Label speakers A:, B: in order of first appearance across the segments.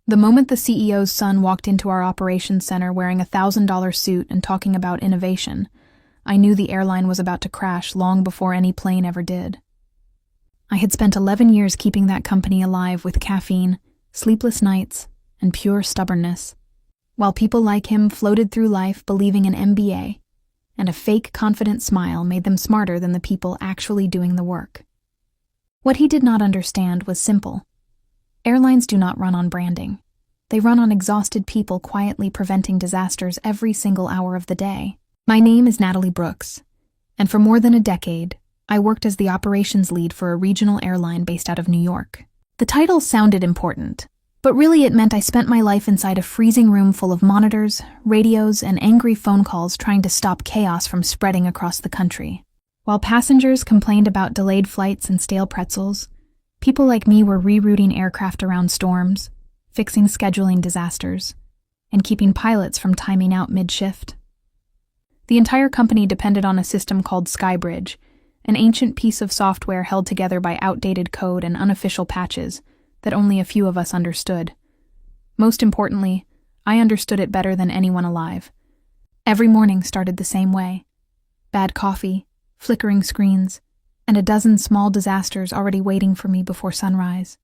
A: The moment the CEO's son walked into our operations center wearing a $1,000 suit and talking about innovation, I knew the airline was about to crash long before any plane ever did. I had spent 11 years keeping that company alive with caffeine, sleepless nights, and pure stubbornness, while people like him floated through life believing an MBA, and a fake confident smile made them smarter than the people actually doing the work. What he did not understand was simple. Airlines do not run on branding. They run on exhausted people quietly preventing disasters every single hour of the day. My name is Natalie Brooks, and for more than a decade, I worked as the operations lead for a regional airline based out of New York. The title sounded important, but really it meant I spent my life inside a freezing room full of monitors, radios, and angry phone calls trying to stop chaos from spreading across the country. While passengers complained about delayed flights and stale pretzels, people like me were rerouting aircraft around storms, fixing scheduling disasters, and keeping pilots from timing out mid-shift. The entire company depended on a system called Skybridge, an ancient piece of software held together by outdated code and unofficial patches that only a few of us understood. Most importantly, I understood it better than anyone alive. Every morning started the same way. Bad coffee, flickering screens, and a dozen small disasters already waiting for me before sunrise.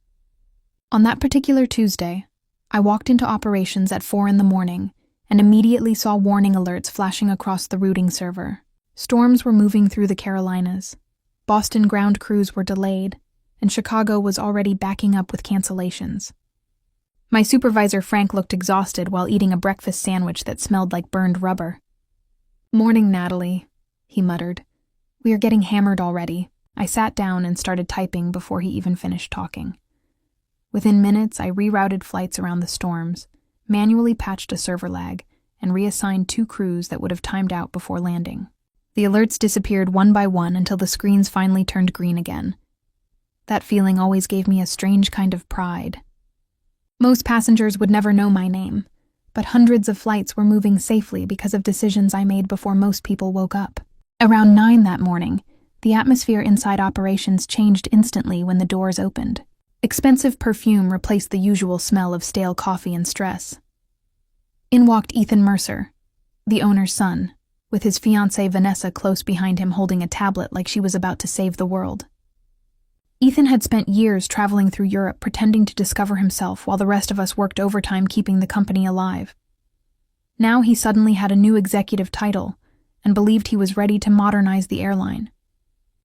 A: On that particular Tuesday, I walked into operations at 4 a.m. and immediately saw warning alerts flashing across the routing server. Storms were moving through the Carolinas. Boston ground crews were delayed, and Chicago was already backing up with cancellations. My supervisor Frank looked exhausted while eating a breakfast sandwich that smelled like burned rubber. "Morning, Natalie," he muttered. "We are getting hammered already." I sat down and started typing before he even finished talking. Within minutes, I rerouted flights around the storms, manually patched a server lag, and reassigned 2 crews that would have timed out before landing. The alerts disappeared one by one until the screens finally turned green again. That feeling always gave me a strange kind of pride. Most passengers would never know my name, but hundreds of flights were moving safely because of decisions I made before most people woke up. Around 9 that morning, the atmosphere inside operations changed instantly when the doors opened. Expensive perfume replaced the usual smell of stale coffee and stress. In walked Ethan Mercer, the owner's son, with his fiancée Vanessa close behind him holding a tablet like she was about to save the world. Ethan had spent years traveling through Europe pretending to discover himself while the rest of us worked overtime keeping the company alive. Now he suddenly had a new executive title and believed he was ready to modernize the airline.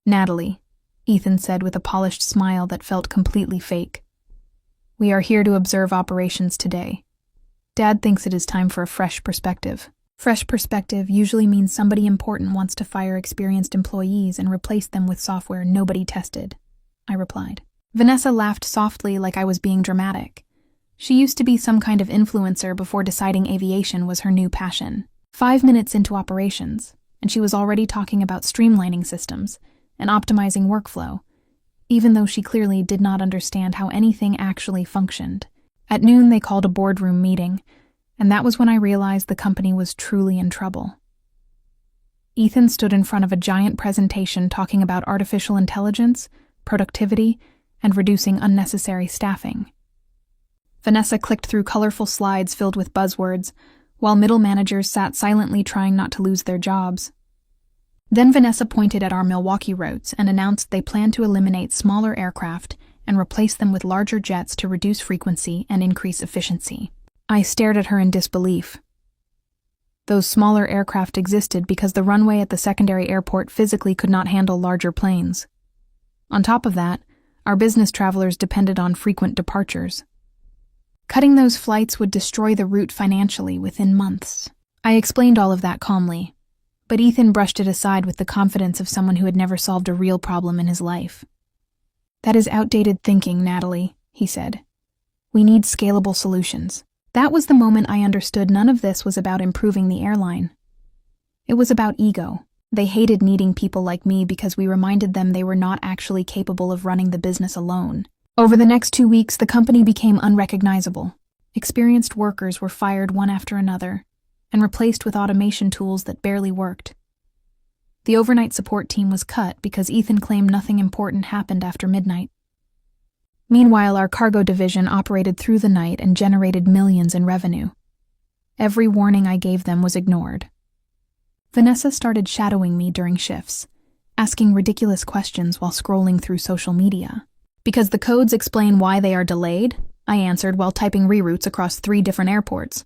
A: "Natalie," Ethan said with a polished smile that felt completely fake. "We are here to observe operations today. Dad thinks it is time for a fresh perspective." Fresh perspective usually means somebody important wants to fire experienced employees and replace them with software nobody tested, I replied. Vanessa laughed softly like I was being dramatic. She used to be some kind of influencer before deciding aviation was her new passion. 5 minutes into operations, and she was already talking about streamlining systems and optimizing workflow, even though she clearly did not understand how anything actually functioned. At noon, they called a boardroom meeting, and that was when I realized the company was truly in trouble. Ethan stood in front of a giant presentation talking about artificial intelligence, productivity, and reducing unnecessary staffing. Vanessa clicked through colorful slides filled with buzzwords, while middle managers sat silently trying not to lose their jobs. Then Vanessa pointed at our Milwaukee routes and announced they planned to eliminate smaller aircraft and replace them with larger jets to reduce frequency and increase efficiency. I stared at her in disbelief. Those smaller aircraft existed because the runway at the secondary airport physically could not handle larger planes. On top of that, our business travelers depended on frequent departures. Cutting those flights would destroy the route financially within months. I explained all of that calmly, but Ethan brushed it aside with the confidence of someone who had never solved a real problem in his life. "That is outdated thinking, Natalie," he said. "We need scalable solutions." That was the moment I understood none of this was about improving the airline. It was about ego. They hated needing people like me because we reminded them they were not actually capable of running the business alone. Over the next 2 weeks, the company became unrecognizable. Experienced workers were fired one after another and replaced with automation tools that barely worked. The overnight support team was cut because Ethan claimed nothing important happened after midnight. Meanwhile, our cargo division operated through the night and generated millions in revenue. Every warning I gave them was ignored. Vanessa started shadowing me during shifts, asking ridiculous questions while scrolling through social media. Because the codes explain why they are delayed, I answered while typing reroutes across 3 different airports.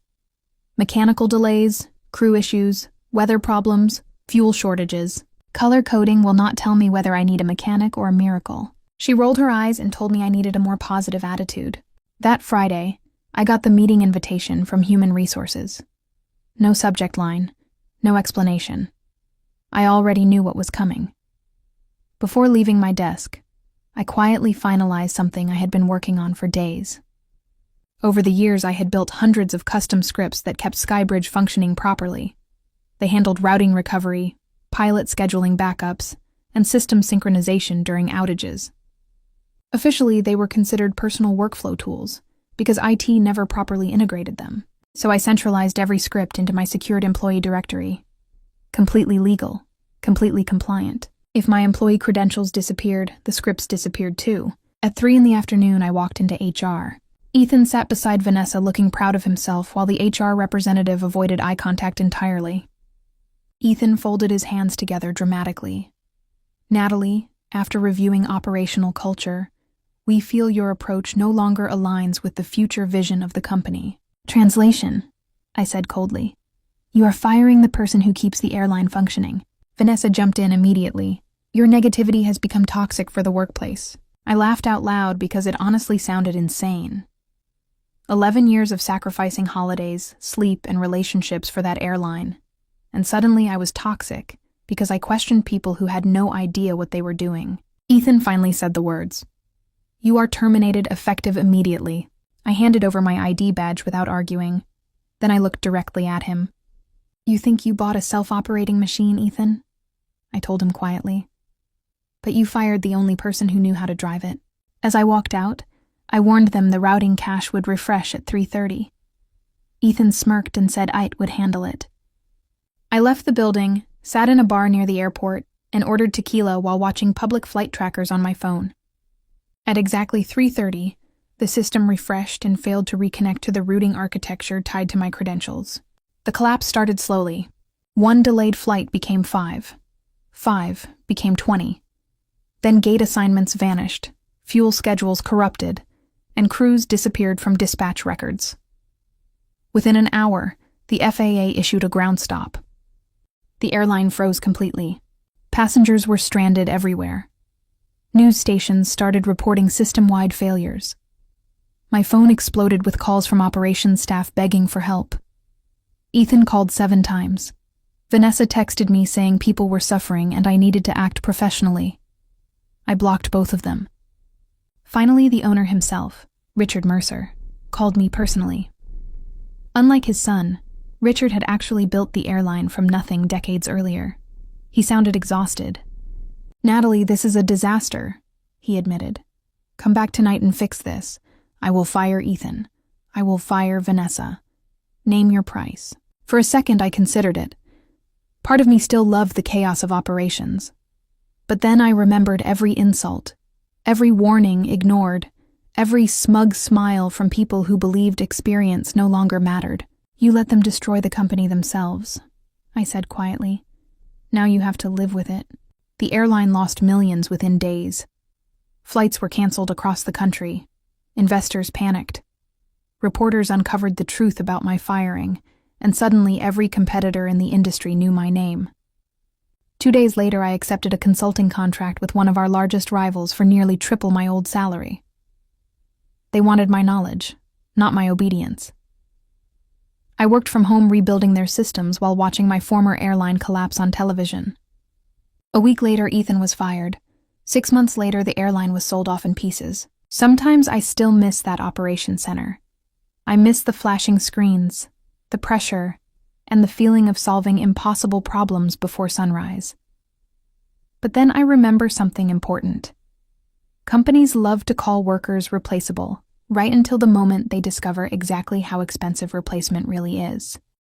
A: Mechanical delays, crew issues, weather problems, fuel shortages. Color coding will not tell me whether I need a mechanic or a miracle. She rolled her eyes and told me I needed a more positive attitude. That Friday, I got the meeting invitation from Human Resources. No subject line, no explanation. I already knew what was coming. Before leaving my desk, I quietly finalized something I had been working on for days. Over the years, I had built hundreds of custom scripts that kept Skybridge functioning properly. They handled routing recovery, pilot scheduling backups, and system synchronization during outages. Officially, they were considered personal workflow tools because IT never properly integrated them. So I centralized every script into my secured employee directory. Completely legal, completely compliant. If my employee credentials disappeared, the scripts disappeared too. At 3 p.m, I walked into HR. Ethan sat beside Vanessa looking proud of himself while the HR representative avoided eye contact entirely. Ethan folded his hands together dramatically. Natalie, after reviewing operational culture, we feel your approach no longer aligns with the future vision of the company. Translation, I said coldly. You are firing the person who keeps the airline functioning. Vanessa jumped in immediately. Your negativity has become toxic for the workplace. I laughed out loud because it honestly sounded insane. 11 years of sacrificing holidays, sleep, and relationships for that airline. And suddenly I was toxic because I questioned people who had no idea what they were doing. Ethan finally said the words. You are terminated effective immediately. I handed over my ID badge without arguing. Then I looked directly at him. You think you bought a self-operating machine, Ethan? I told him quietly. But you fired the only person who knew how to drive it. As I walked out, I warned them the routing cache would refresh at 3:30. Ethan smirked and said IT would handle it. I left the building, sat in a bar near the airport, and ordered tequila while watching public flight trackers on my phone. At exactly 3:30, the system refreshed and failed to reconnect to the routing architecture tied to my credentials. The collapse started slowly. 1 delayed flight became 5. 5 became 20. Then gate assignments vanished, fuel schedules corrupted, and crews disappeared from dispatch records. Within an hour, the FAA issued a ground stop. The airline froze completely. Passengers were stranded everywhere. News stations started reporting system-wide failures. My phone exploded with calls from operations staff begging for help. Ethan called 7 times. Vanessa texted me saying people were suffering and I needed to act professionally. I blocked both of them. Finally, the owner himself, Richard Mercer, called me personally. Unlike his son, Richard had actually built the airline from nothing decades earlier. He sounded exhausted. Natalie, this is a disaster, he admitted. Come back tonight and fix this. I will fire Ethan. I will fire Vanessa. Name your price. For a second, I considered it. Part of me still loved the chaos of operations. But then I remembered every insult, every warning ignored, every smug smile from people who believed experience no longer mattered. You let them destroy the company themselves, I said quietly. Now you have to live with it. The airline lost millions within days. Flights were canceled across the country. Investors panicked. Reporters uncovered the truth about my firing, and suddenly every competitor in the industry knew my name. 2 days later, I accepted a consulting contract with one of our largest rivals for nearly triple my old salary. They wanted my knowledge, not my obedience. I worked from home rebuilding their systems while watching my former airline collapse on television. A week later, Ethan was fired. 6 months later, the airline was sold off in pieces. Sometimes I still miss that operations center. I miss the flashing screens, the pressure, and the feeling of solving impossible problems before sunrise. But then I remember something important. Companies love to call workers replaceable, right until the moment they discover exactly how expensive replacement really is.